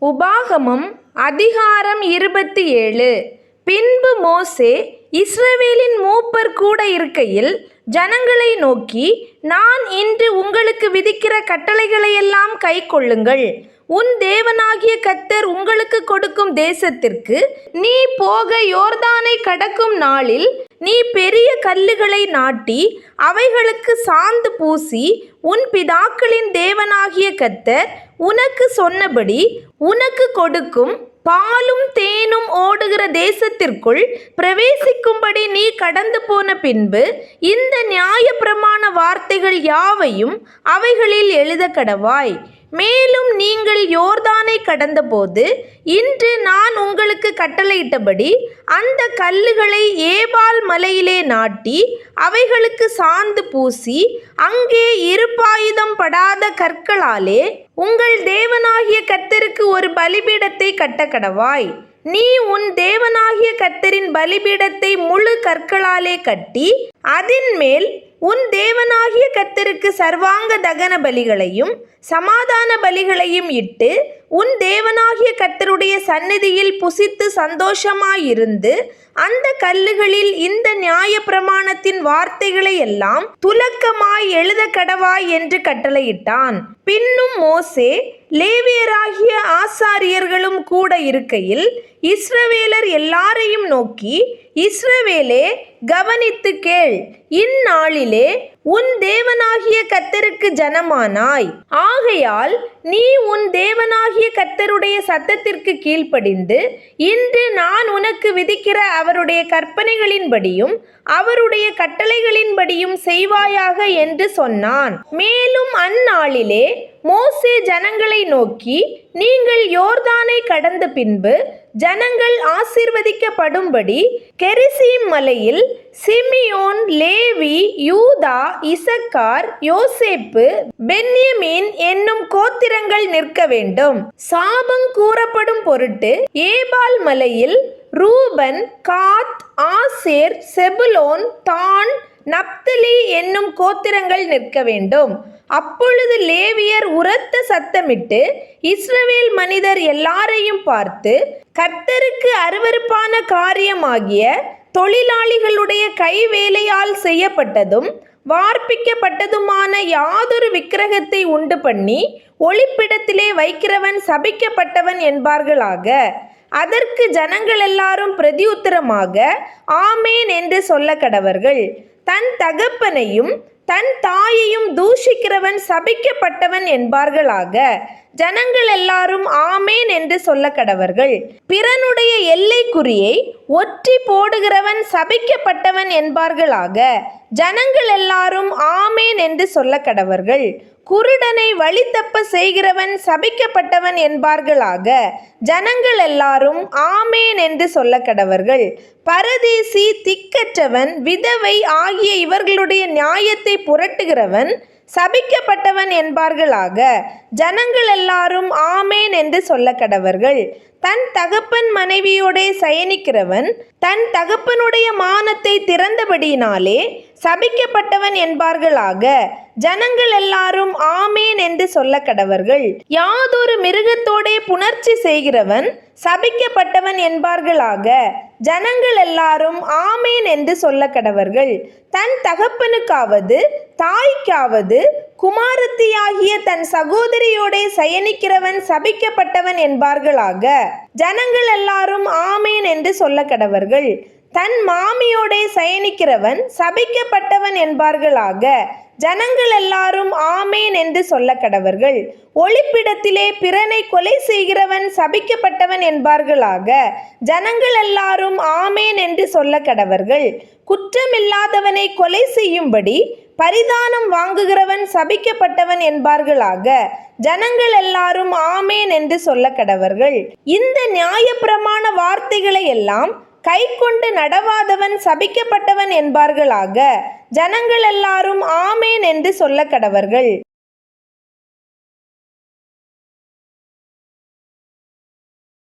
உபாகமம் அதிகாரம் 27. பின்பு மோசே இஸ்ரவேலின் மூப்பர் கூட இருக்கையில் ஜனங்களை நோக்கி, நான் இன்று உங்களுக்கு விதிக்கிற கட்டளைகளையெல்லாம் கைக்கொள்ளுங்கள். உன் தேவனாகிய கர்த்தர் உங்களுக்கு கொடுக்கும் தேசத்திற்கு நீ போக யோர்தானை கடக்கும் நாளில் நீ பெரிய கல்லுகளை நாட்டி அவைகளுக்கு சாந்து பூசி, உன் பிதாக்களின் தேவனாகிய கர்த்தர் உனக்கு சொன்னபடி உனக்கு கொடுக்கும் பாலும் தேனும் ஓடுகிற தேசத்திற்குள் பிரவேசிக்கும்படி நீ கடந்து போன பின்பு இந்த நியாயப்பிரமாண வார்த்தைகள் யாவையும் அவைகளில் எழுதக்கடவாய். மேலும் நீங்கள் யோர்தானை கடந்தபோது இன்று நான் உங்களுக்கு கட்டளையிட்டபடி அந்த கல்லுகளை ஏபால் மலையிலே நாட்டி அவைகளுக்கு சாந்து பூசி, அங்கே இருப்பாயுதம் படாத கற்களாலே உங்கள் தேவனாகிய கர்த்தருக்கு ஒரு பலிபீடத்தை கட்டக்கடவாய். நீ உன் தேவனாகிய கர்த்தரின் பலிபீடத்தை முழு கற்களாலே கட்டி அதின் மேல் உன் தேவனாகிய கர்த்தருக்கு சர்வாங்க தகன பலிகளையும் சமாதான பலிகளையும் இட்டு உன் தேவனாகிய கர்த்தருடைய சந்நிதியில் புசித்து சந்தோஷமாயிருந்து அந்த கல்லுகளில் இந்த நியாயப்பிரமாணத்தின் வார்த்தைகளை எல்லாம் துலக்கமாய் எழுத கடவாய் என்று கட்டளையிட்டான். பின்னும் மோசே லேவியராகிய ஆசாரியர்களும் கூட இருக்கையில் இஸ்ரவேலர் எல்லாரையும் நோக்கி, இஸ்ரவேலே, கவனித்து கேள். இந்நாளிலே உன் தேவனாகிய கர்த்தருக்கு ஜனமானாய். ஆகையால் நீ உன் தேவனாகிய கர்த்தருடைய சத்தத்திற்கு கீழ்ப்படிந்து இன்று நான் உனக்கு விதிக்கிற அவருடைய கற்பனைகளின்படியும் அவருடைய கட்டளைகளின்படியும் செய்வாயாக என்று சொன்னான். மேலும் அந்நாளிலே மோசே ஜனங்களை நோக்கி, நீங்கள் யோர்தானை கடந்த பின்பு ஜனங்கள் ஆசீர்வதிக்கப்படும்படி கெரிசீம் மலையில் சிமியோன், லேவி, யூதா, இசக்கார், யோசேப்பு, பென்யமீன் என்னும் கோத்திரங்கள் நிற்க வேண்டும். சாபம் கூறப்படும் பொருட்டு ஏபால் மலையில் ரூபன், காத், ஆசேர், செபுலோன், தான், நப்தலி என்னும் கோத்திரங்கள் நிற்க வேண்டும். அப்பொழுது லேவியர் உரத்த சத்தமிட்டு இஸ்ரவேல் மனிதர் எல்லாரையும் பார்த்து, கர்த்தருக்கு அருவருப்பான காரியமாகிய தொழிலாளிகளுடைய கைவேலையால் செய்யப்பட்டதும் வார்ப்பிக்கப்பட்டதுமான யாதொரு விக்கிரகத்தை உண்டு பண்ணி ஒளிப்பிடத்திலே வைக்கிறவன் சபிக்கப்பட்டவன் என்பார்களாக. அதற்கு ஜனங்கள் எல்லாரும் பிரதியுத்தரமாக ஆமேன் என்று சொல்ல கடவர்கள். தன் தகப்பனையும் தன் தாயையும் தூஷிக்கிறவன் சபிக்கப்பட்டவன் என்பார்களாக. ஜனங்கள் எல்லாரும் ஆமேன் என்று சொல்ல கடவர்கள். பிறனுடைய எல்லைக்குறியை ஒற்றி போடுகிறவன் சபிக்கப்பட்டவன் என்பார்களாக. ஜனங்கள் எல்லாரும் ஆமேன் என்று சொல்ல கடவர்கள். குருடனை வழி தப்ப செய்கிறவன் சபிக்கப்பட்டவன் என்பார்களாக. ஜனங்கள் எல்லாரும் ஆமேன் என்று சொல்ல கடவர்கள். பரதேசி, திக்கற்றவன், விதவை ஆகிய இவர்களுடைய நியாயத்தை புரட்டுகிறவன் சபிக்கப்பட்டவன் என்பார்களாக. ஜனங்கள் எல்லாரும் ஆமேன் என்று சொல்ல கடவர்கள். தன் தகப்பன் மனைவியோடே சயனிக்கிறவன் தன் தகப்பனுடைய மானத்தை திறந்தபடியினாலே சபிக்கப்பட்டவன் என்பார்களாக. ஜனங்கள் எல்லாரும் ஆமேன் என்று சொல்ல கடவர்கள். யாதொரு மிருகத்தோடே புணர்ச்சி செய்கிறவன் சபிக்கப்பட்டவன் என்பார்களாக. ஜனங்கள் எல்லாரும் ஆமேன் என்று சொல்ல கடவர்கள். தன் தகப்பனுக்காவது தாய்க்காவது குமாரத்தியாகிய தன் சகோதரியோடே சயனிக்கிறவன் சபிக்கப்பட்டவன் என்பார்களாக. ஜனங்கள் எல்லாரும் ஆமேன் என்று சொல்ல கடவர்கள். தன் மாமியோடே சயனிக்கிறவன் சபிக்கப்பட்டவன் என்பார்களாக. ஜனங்கள் எல்லாரும் ஆமேன் என்று சொல்ல கடவர்கள். ஒளிப்பிடத்திலே பிறனை கொலை செய்கிறவன் சபிக்கப்பட்டவன் என்பார்களாக. ஜனங்கள் எல்லாரும் ஆமேன் என்று சொல்ல கடவர்கள். குற்றமில்லாதவனை கொலை செய்யும்படி பரிதானம் வாங்குகிறவன் சபிக்கப்பட்டவன் என்பார்களாக. ஜனங்கள் எல்லாரும் ஆமேன் என்று சொல்ல கடவர்கள். இந்த நியாயப்பிரமாண வார்த்தைகளை எல்லாம் கை கொண்டு நடவாதவன் சபிக்கப்பட்டவன் என்பார்களாக. ஜனங்கள் எல்லாரும் ஆமேன் என்று சொல்ல கடவர்கள்.